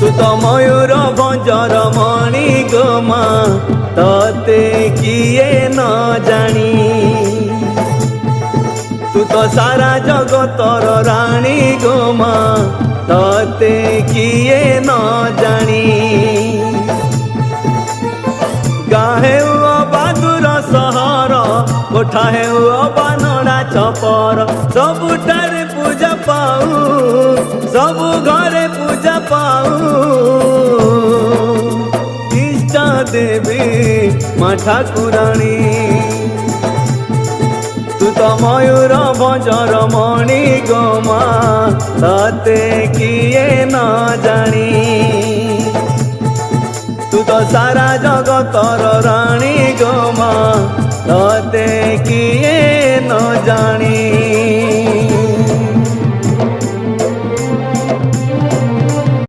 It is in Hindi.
तू तो मयूर भंजर मणि गो माँ तते किए न जानी तू तो सारा जगतर राणी गो माँ तते किए न जानी गाहे बादुर सहर कोठा हे बानड़ा छपर सबुठारे पूजा पाऊ सबु घरे पूजा पाऊ इष्ट देवी माँ ठाकुराणी तू तो मयूर भंजर मणि गो माँ तते किए न जानी तू तो सारा जगतर राणी गो माँ तते किए न जानी।